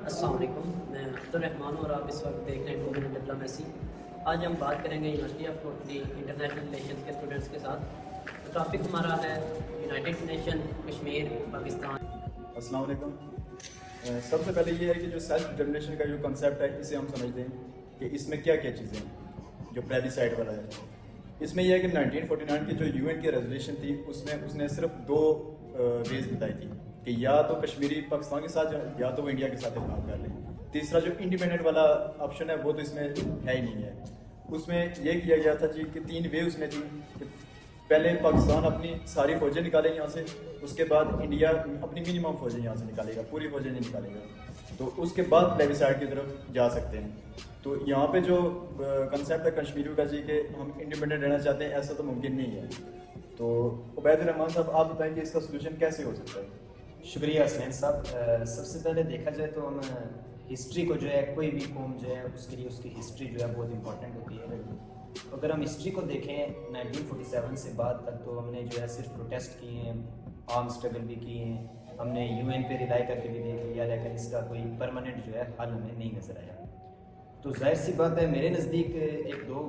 अस्सलाम वालेकुम, मैं अब्दुर्रहमान हूँ और आप इस वक्त देख रहे हैं 2 मिनट डिप्लोमेसी। आज हम बात करेंगे university of totally international relations के स्टूडेंट्स के साथ। तो टॉपिक हमारा है यूनाइटेड नेशन, कश्मीर, पाकिस्तान। अस्सलाम वालेकुम। सबसे पहले ये है कि जो सेल्फ डिटर्मिनेशन का जो कंसेप्ट है इसे हम समझते हैं कि इसमें क्या क्या चीज़ें हैं। जो प्लेबिसाइड वाला है इसमें यह है कि 1949 की जो यूएन की रेजोल्यूशन थी उसमें उसने सिर्फ 2 वेज बताई थी कि या तो कश्मीरी पाकिस्तान के साथ जाए या तो वो इंडिया के साथ इल्हाम कर लें। तीसरा जो इंडिपेंडेंट वाला ऑप्शन है वो तो इसमें है ही नहीं है। उसमें यह किया गया था जी कि 3 वे उसमें थी कि पहले पाकिस्तान अपनी सारी फौजें निकाले यहाँ से, उसके बाद इंडिया अपनी मिनिमम फौजें यहाँ से निकालेगा, पूरी फौजें नहीं निकालेगा, तो उसके बाद प्लेबिसाइड की तरफ जा सकते हैं। तो यहाँ पे जो कंसेप्ट है कश्मीरियों का जी कि हम इंडिपेंडेंट रहना चाहते हैं, ऐसा तो मुमकिन नहीं है। तो उबैद रहमान साहब आप बताएं कि इसका सोल्यूशन कैसे हो सकता है। शुक्रिया हसनैन साहब। सबसे पहले देखा जाए तो हम हिस्ट्री को जो है, कोई भी कौम जो है उसके लिए उसकी हिस्ट्री जो है बहुत इंपॉर्टेंट होती है। अगर हम हिस्ट्री को देखें 1947 से बाद तक तो हमने जो है सिर्फ प्रोटेस्ट किए हैं, आर्म स्ट्रगल भी किए हैं, हमने यूएन पे रिलाई करके भी देख लिया, लेकिन इसका कोई परमानेंट जो है हल हमें नहीं नज़र आया। तो जाहिर सी बात है मेरे नज़दीक 1-2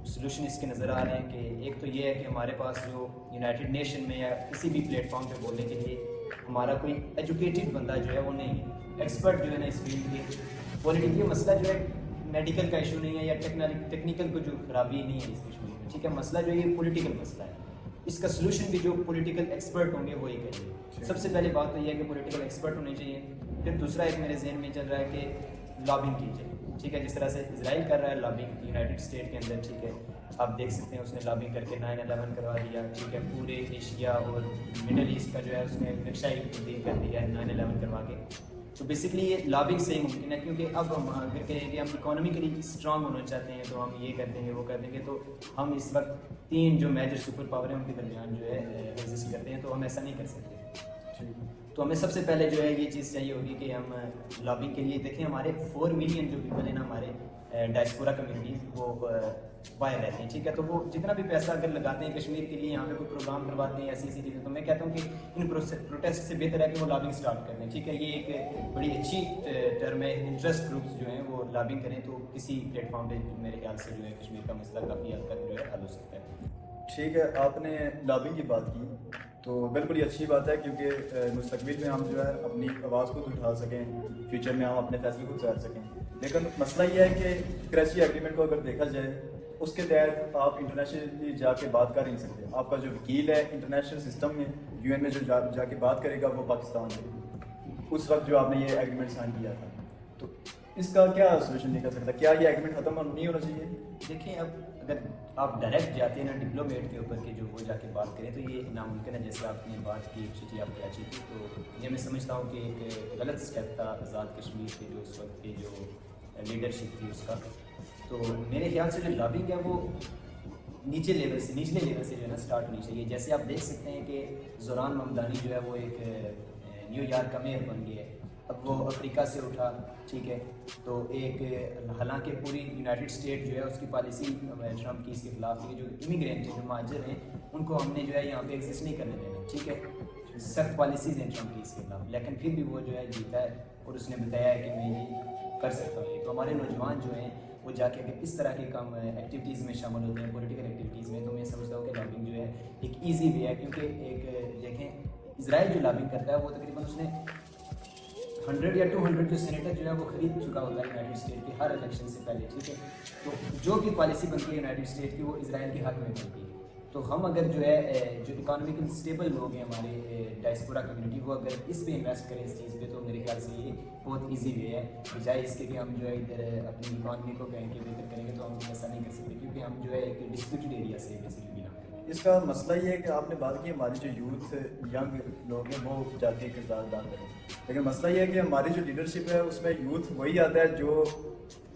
सोल्यूशन इसके नज़र आ रहे हैं कि एक तो ये है कि हमारे पास जो यूनाइटेड नेशन में या किसी भी प्लेटफॉर्म पे बोलने के लिए हमारा कोई एजुकेटेड बंदा जो है वो नहीं है, एक्सपर्ट जो है ना इस फील्ड के। पॉलिटिकल मसला जो है मेडिकल का इशू नहीं है या टेक्निकल को जो खराबी नहीं है इस इशू में, ठीक है। मसला जो है ये पॉलिटिकल मसला है, इसका सोल्यूशन भी जो पॉलिटिकल एक्सपर्ट होंगे वही करेंगे। सबसे पहले बात तो ये है कि पॉलिटिकल एक्सपर्ट होने चाहिए। फिर दूसरा एक मेरे जहन में चल रहा है कि लॉबिंग कीजिए, ठीक है। जिस तरह से इजराइल कर रहा है लॉबिंग यूनाइटेड स्टेट के अंदर, ठीक है। आप देख सकते हैं उसने लॉबिंग करके 9/11 करवा दिया, ठीक है। पूरे एशिया और मिडल ईस्ट का जो है उसने नक्शा ही तब्दील कर दिया है 9/11 करवा के। तो बेसिकली ये लॉबिंग से ही मुमकिन है, क्योंकि अब हम अगर कहें कि हम इकोनॉमिकली स्ट्रांग होना चाहते हैं तो हम ये कर देंगे वो कर देंगे, तो हम इस वक्त 3 जो मेजर सुपर पावर हैं उनके दरमियान जो है एग्जिस्ट करते हैं, तो हम ऐसा नहीं कर सकते। तो हमें सबसे पहले जो है ये चीज़ चाहिए होगी कि हम लॉबिंग के लिए देखें। हमारे 4 मिलियन जो पीपल हैं ना हमारे डायस्पोरा कम्युनिटीज़ वो बाहर रहते हैं, ठीक है। तो वो जितना भी पैसा अगर लगाते हैं कश्मीर के लिए, यहाँ पे कोई प्रोग्राम करवाते हैं ऐसी चीज़ें, तो मैं कहता हूँ कि इन प्रोटेस्ट से बेहतर है कि वो लॉबिंग स्टार्ट कर दें, ठीक है। ये एक बड़ी अच्छी टर्म है। इंटरेस्ट ग्रुप्स जो हैं वो लॉबिंग करें तो किसी प्लेटफॉर्म पे मेरे ख्याल से जो है कश्मीर का मसला काफ़ी हद तक जो है हल हो सकता है। ठीक है, आपने लॉबिंग की बात की तो बिल्कुल ही अच्छी बात है, क्योंकि मुस्तकबिल में हम जो है अपनी आवाज़ खुद उठा सकें, फ्यूचर में हम अपने फैसले खुद कर सकें। लेकिन मसला ये है कि कराची एग्रीमेंट को अगर देखा जाए उसके तहत आप इंटरनेशनली जाके बात कर नहीं सकते। आपका जो वकील है इंटरनेशनल सिस्टम में यूएन में जो जाके बात करेगा वो पाकिस्तान है, उस वक्त जो आपने ये एग्रीमेंट साइन किया था। तो इसका क्या सोल्यूशन निकल सकता है? क्या ये एग्रीमेंट ख़त्म नहीं होना चाहिए? देखिए, अब अगर आप डायरेक्ट जाते हैं ना डिप्लोमेट के ऊपर कि जो वो जाके बात करें तो ये नामुमकिन है। जैसे आपने बात की सिटी ऑफ कराची की, तो ये मैं समझता हूँ कि एक गलत स्टेप था आज़ाद कश्मीर के जो उस वक्त की जो लीडरशिप थी उसका। तो मेरे ख्याल से जो लॉबिंग है वो निचले लेवल से जो है ना स्टार्ट होनी चाहिए। जैसे आप देख सकते हैं कि ज़ोरान ममदानी जो है वो एक न्यूयॉर्क का मेयर बन गया है, अब वो अफ्रीका से उठा, ठीक है। तो एक हालांकि पूरी यूनाइटेड स्टेट जो है उसकी पॉलिसी ट्रम्प की इसके खिलाफ थी, जो इमिग्रेंट हैं जो महाजर हैं उनको हमने जो है यहाँ पे एग्जिस्ट नहीं करने देना, ठीक है। सख्त पॉलिसीज़ हैं ट्रम्प की इसके खिलाफ, लेकिन फिर भी वो जो है जीता है और उसने बताया है कि मैं ये कर सकता हूँ। तो हमारे नौजवान जो हैं वो जाके अगर इस तरह के काम एक्टिविटीज़ में शामिल होते हैं, पॉलिटिकल एक्टिविटीज़ में, तो मैं समझता हूँ कि लॉबिंग जो है एक ईजी वे है। क्योंकि एक देखें इजराइल जो लॉबिंग करता है वो तकरीबन उसने 100 या 200 जो सेनेटर जो है वो खरीद चुका होता है यूनाइटेड स्टेट के हर इलेक्शन से पहले, ठीक है। तो जो भी पॉलिसी बनती है यूनाइटेड स्टेट की वो इजराइल के हक में बनती है। तो हम अगर जो है जो इकोनॉमिकल स्टेबल लोग हैं हमारे डायस्पोरा कम्युनिटी, वो अगर इस पे इन्वेस्ट करें इस चीज़ पे, तो मेरे ख्याल से ये बहुत इजी वे है। बजाय इसके कि हम जो है इधर अपनी इकॉनमी को कहें कि बेहतर करेंगे, तो हम ऐसा नहीं कर सकते, क्योंकि हम जो है एक डिस्प्यूटेड एरिया से बेसिकली बिलोंग करते हैं। इसका मसला ये है कि आपने बात की हमारी जो यूथ यंग लोग हैं वो जाके किरदार अदा करें, लेकिन मसला ये है कि हमारी जो लीडरशिप है उसमें यूथ वही आता है जो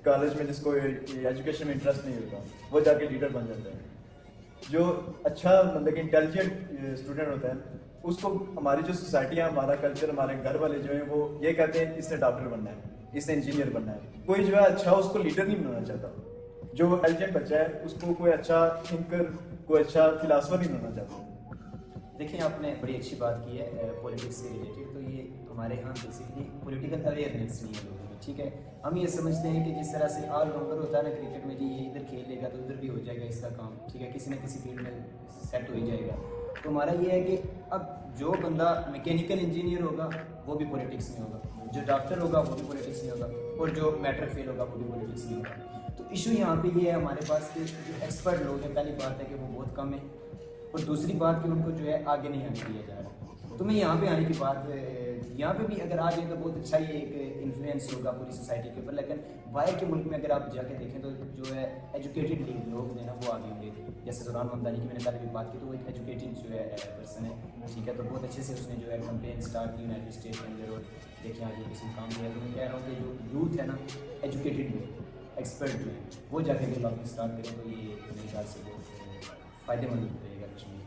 कॉलेज में जिसको एजुकेशन में इंटरेस्ट नहीं होता, वो जाके लीडर बन जाता है। जो अच्छा मतलब कि इंटेलिजेंट स्टूडेंट होता है उसको हमारी जो सोसाइटी है, हमारा कल्चर, हमारे घर वाले जो हैं वो ये कहते हैं इसने डॉक्टर बनना है, इसने इंजीनियर बनना है। कोई जो है अच्छा उसको लीडर नहीं बनाना चाहता। जो इंटेलिजेंट बच्चा है उसको कोई अच्छा थिंकर, कोई अच्छा फिलासफर नहीं बनना चाहता। देखिए, आपने बड़ी अच्छी बात की है पॉलिटिक्स से रिलेटेड। तो ये ہمارے یہاں بیسکلی پولیٹیکل اویئرنیس نہیں ہے لوگوں میں. ٹھیک ہے, ہم یہ سمجھتے ہیں کہ جس طرح سے آل راؤنڈر ہوتا ہے نا کرکٹ میں, جی یہ ادھر کھیل لے گا تو ادھر بھی ہو جائے گا اس کا کام. ٹھیک ہے, کسی نہ کسی فیلڈ میں سیٹ ہو ہی جائے گا. تو ہمارا یہ ہے کہ اب جو بندہ میکینیکل انجینئر ہوگا وہ بھی پولیٹکس میں ہوگا, جو ڈاکٹر ہوگا وہ بھی پولیٹکس میں ہوگا, اور جو میٹرک فیل ہوگا وہ بھی پولیٹکس میں ہوگا. تو ایشو یہاں پہ یہ ہے ہمارے پاس کہ جو ایکسپرٹ لوگ ہیں, پہلی بات ہے کہ وہ بہت کم ہیں, اور دوسری بات کہ ان کو جو ہے آگے نہیں آنے دیا جا رہا. تو میں یہاں پہ آنے کی بات, یہاں پہ بھی اگر آ جائیں تو بہت اچھا ہی ایک انفلوئنس ہوگا پوری سوسائٹی کے اوپر. لیکن باہر کے ملک میں اگر آپ جا کے دیکھیں تو جو ہے ایجوکیٹڈ لوگ جو ہے نا وہ آگے ہوں گے. جیسے زوران ممدانی کی میں نے پہلے بھی بات کی, تو وہ ایک ایجوکیٹڈ جو ہے پرسن ہے. ٹھیک ہے, تو بہت اچھے سے اس نے جو ہے کمپین اسٹارٹ کی یونائٹیڈ اسٹیٹ کے اندر, اور دیکھیں آگے کسی کام کیا. تو میں کہہ رہا ہوں کہ جو یوتھ ہے نا, ایجوکیٹڈ لوگ, ایکسپرٹ جو ہے, وہ جا کے ڈیولپمنٹ اسٹارٹ کریں تو یہ میرے خیال سے بہت فائدے مند رہے گا کشمیر.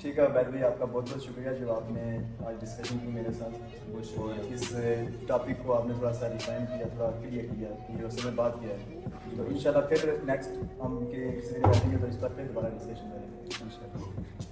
ٹھیک ہے عبید بھائی, آپ کا بہت بہت شکریہ جو آپ نے آج ڈسکشن کی میرے ساتھ. بہت شکریہ. اس ٹاپک کو آپ نے تھوڑا سا ریفائن کیا, تھوڑا کلیئر کیا, کہ اس میں بات کیا ہے. تو انشاءاللہ پھر نیکسٹ ہم کے کسی دن بیٹھیں گے تو اس پر پھر دوبارہ ڈسکشن کریں گے انشاءاللہ.